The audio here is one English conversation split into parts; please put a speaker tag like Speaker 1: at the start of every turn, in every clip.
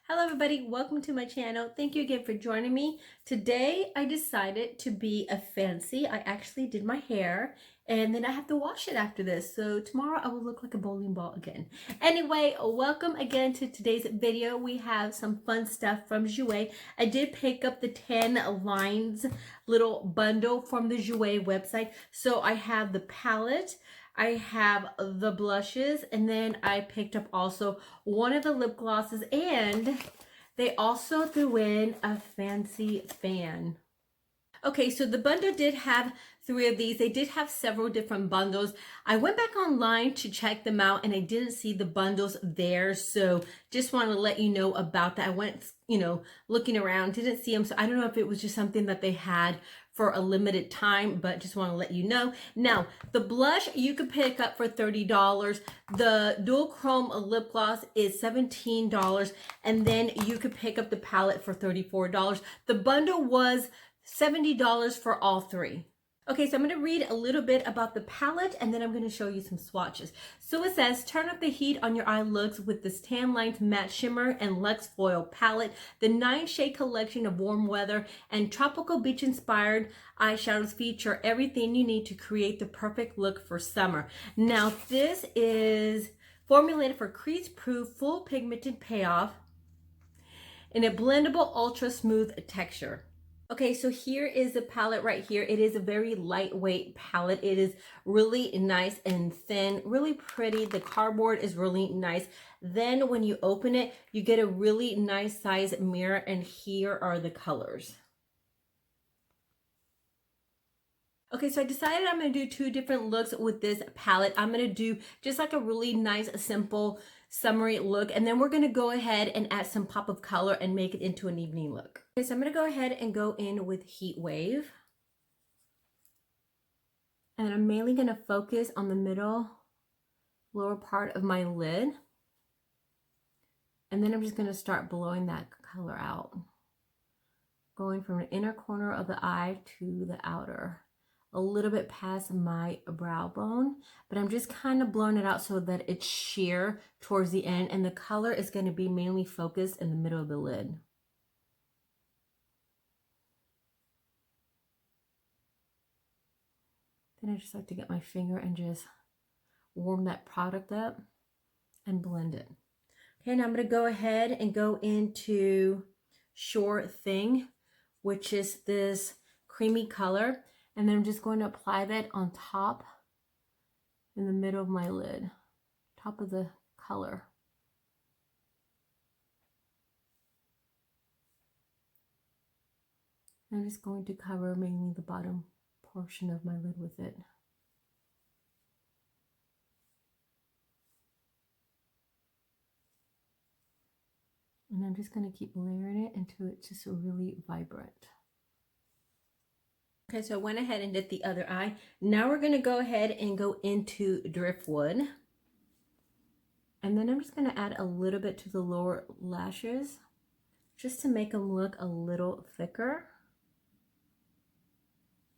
Speaker 1: Hello everybody, welcome to my channel. Thank you again for joining me. Today I decided to be a fancy. I actually did my hair and then I have to wash it after this. So tomorrow I will look like a bowling ball again. Anyway, welcome again to today's video. We have some fun stuff from Jouer. I did pick up the 10 lines little bundle from the Jouer website. So I have the palette, I have the blushes, and then I picked up also one of the lip glosses, and they also threw in a fancy fan. Okay, so the bundle did have 3 of these. They did have several different bundles. I went back online to check them out and I didn't see the bundles there. So just want to let you know about that. I went, looking around, didn't see them. So I don't know if it was just something that they had for a limited time, but just want to let you know. Now, the blush you could pick up for $30. The duochrome lip gloss is $17. And then you could pick up the palette for $34. The bundle was $70 for all 3. Okay, so I'm going to read a little bit about the palette and then I'm going to show you some swatches. So it says, turn up the heat on your eye looks with this Tan Lines Matte Shimmer and Luxe Foil palette. The 9-shade collection of warm weather and tropical beach inspired eyeshadows feature everything you need to create the perfect look for summer. Now, this is formulated for crease-proof, full pigmented payoff in a blendable, ultra smooth texture. Okay, so here is the palette right here. It is a very lightweight palette. It is really nice and thin, really pretty. The cardboard is really nice. Then when you open it, you get a really nice size mirror, and here are the colors. Okay, so I decided I'm going to do 2 different looks with this palette. I'm going to do just like a really nice, simple, summery look, and then we're going to go ahead and add some pop of color and make it into an evening look. Okay, so I'm going to go ahead and go in with Heat Wave. And I'm mainly going to focus on the middle lower part of my lid. And then I'm just going to start blowing that color out. Going from the inner corner of the eye to the outer. A little bit past my brow bone, but I'm just kind of blowing it out so that it's sheer towards the end, and the color is going to be mainly focused in the middle of the lid. Then I just like to get my finger and just warm that product up and blend it. Okay, now I'm going to go ahead and go into Sure Thing, which is this creamy color. And then I'm just going to apply that on top in the middle of my lid, top of the color. I'm just going to cover mainly the bottom portion of my lid with it. And I'm just going to keep layering it until it's just really vibrant. Okay, so I went ahead and did the other eye. Now we're going to go ahead and go into Driftwood. And then I'm just going to add a little bit to the lower lashes just to make them look a little thicker.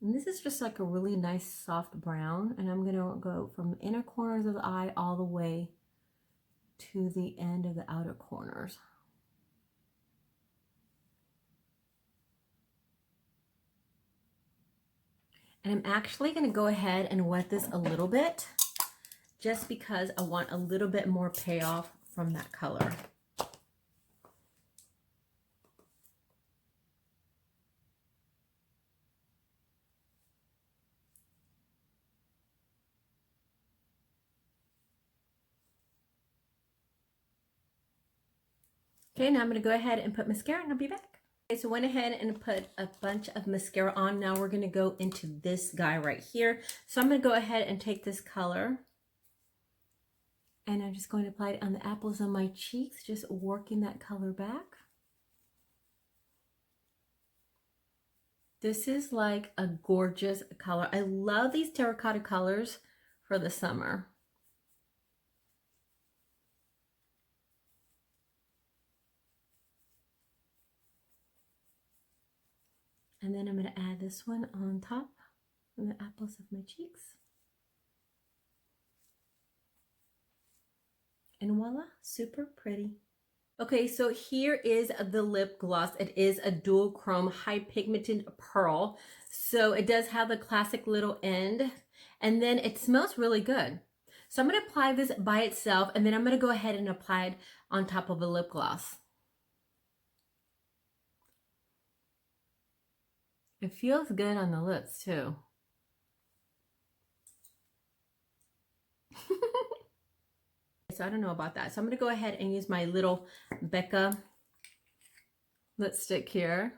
Speaker 1: And this is just like a really nice soft brown. And I'm going to go from the inner corners of the eye all the way to the end of the outer corners. And I'm actually going to go ahead and wet this a little bit just because I want a little bit more payoff from that color. Okay, now I'm going to go ahead and put mascara and I'll be back. Okay, so I went ahead and put a bunch of mascara on. Now we're going to go into this guy right here. So I'm going to go ahead and take this color and I'm just going to apply it on the apples of my cheeks, just working that color back. This is like a gorgeous color. I love these terracotta colors for the summer. And then I'm going to add this one on top of the apples of my cheeks. And voila, super pretty. Okay, so here is the lip gloss. It is a duochrome high pigmented pearl. So it does have the classic little end, and then it smells really good. So I'm going to apply this by itself, and then I'm going to go ahead and apply it on top of a lip gloss. It feels good on the lips too. So I don't know about that. So I'm going to go ahead and use my little Becca lipstick here.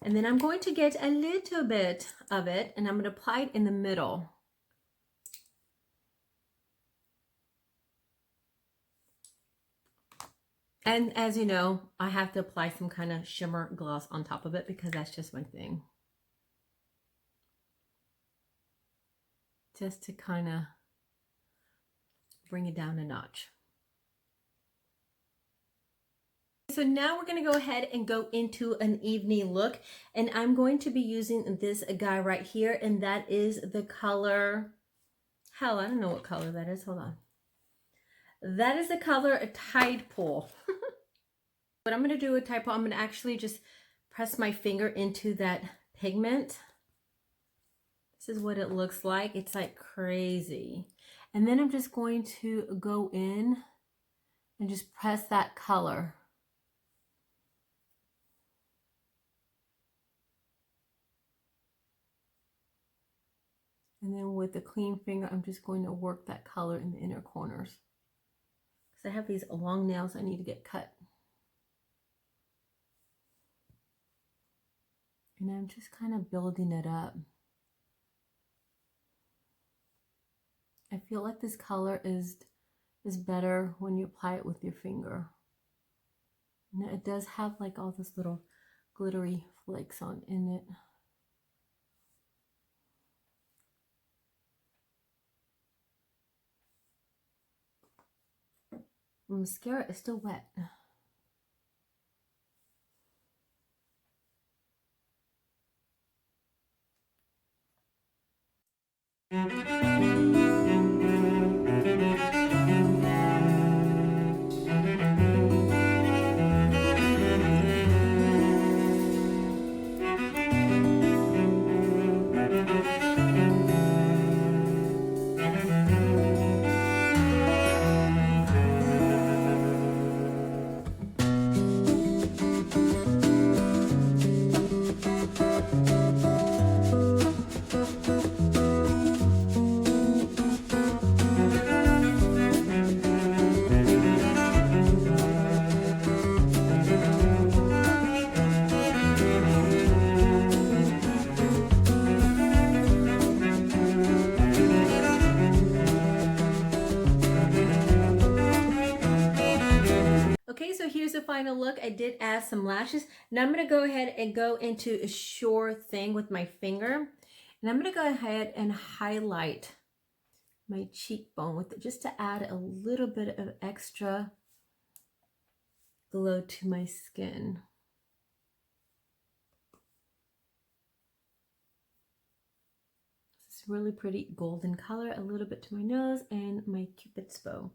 Speaker 1: And then I'm going to get a little bit of it, and I'm going to apply it in the middle. And as you know, I have to apply some kind of shimmer gloss on top of it because that's just my thing. Just to kind of bring it down a notch. So now we're going to go ahead and go into an evening look, and I'm going to be using this guy right here, and that is the color, hell, I don't know what color that is. Hold on. That is the color Tide Pool. What I'm going to do with Tide Pool, I'm going to actually just press my finger into that pigment. This is what it looks like. It's like crazy. And then I'm just going to go in and just press that color. And then with the clean finger, I'm just going to work that color in the inner corners. Because I have these long nails I need to get cut. And I'm just kind of building it up. I feel like this color is better when you apply it with your finger. And it does have like all this little glittery flakes on in it. The mascara is still wet. Okay, so here's the final look. I did add some lashes. Now I'm going to go ahead and go into a sure thing with my finger. And I'm going to go ahead and highlight my cheekbone with it just to add a little bit of extra glow to my skin. This really pretty golden color, a little bit to my nose and my Cupid's bow.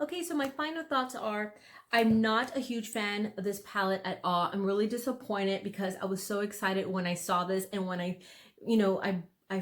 Speaker 1: Okay, so my final thoughts are, I'm not a huge fan of this palette at all. I'm really disappointed because I was so excited when I saw this, and when I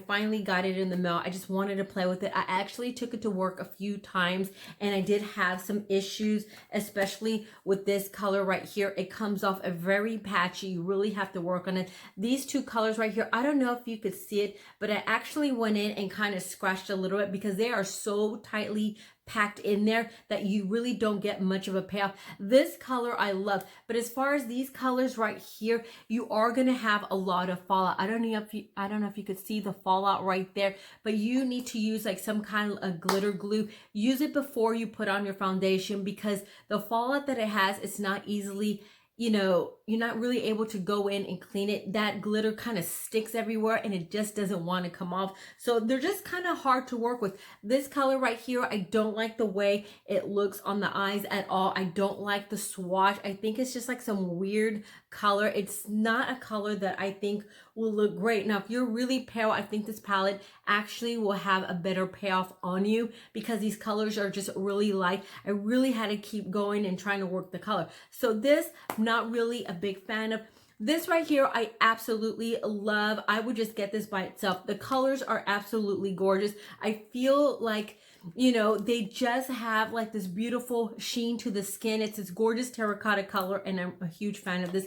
Speaker 1: finally got it in the mail. I just wanted to play with it. I actually took it to work a few times, and I did have some issues, especially with this color right here. It comes off a very patchy. You really have to work on it. These two colors right here, I don't know if you could see it, but I actually went in and kind of scratched a little bit because they are so tightly packed in there that you really don't get much of a payoff. This color I love, but as far as these colors right here, you are going to have a lot of fallout. I don't know if you could see the fallout right there, but you need to use like some kind of a glitter glue. Use it before you put on your foundation, because the fallout that it has, it's not easily, you're not really able to go in and clean it. That glitter kind of sticks everywhere and it just doesn't want to come off. So they're just kind of hard to work with. This color right here, I don't like the way it looks on the eyes at all. I don't like the swatch. I think it's just like some weird color. It's not a color that I think will look great. Now, if you're really pale, I think this palette actually will have a better payoff on you because these colors are just really light. I really had to keep going and trying to work the color. So this, I'm not really a big fan of. This right here, I absolutely love. I would just get this by itself. The colors are absolutely gorgeous. I feel like, you know, they just have like this beautiful sheen to the skin. It's this gorgeous terracotta color, and I'm a huge fan of this.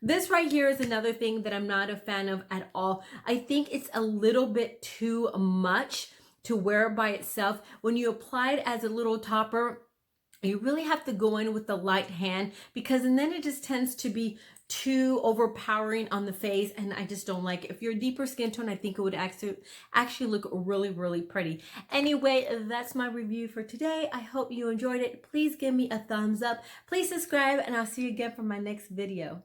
Speaker 1: This right here is another thing that I'm not a fan of at all. I think it's a little bit too much to wear by itself. When you apply it as a little topper, you really have to go in with the light hand, because and then it just tends to be too overpowering on the face, and I just don't like it. If you're a deeper skin tone, I think it would actually look really, really pretty. Anyway, that's my review for today. I hope you enjoyed it. Please give me a thumbs up. Please subscribe, and I'll see you again for my next video.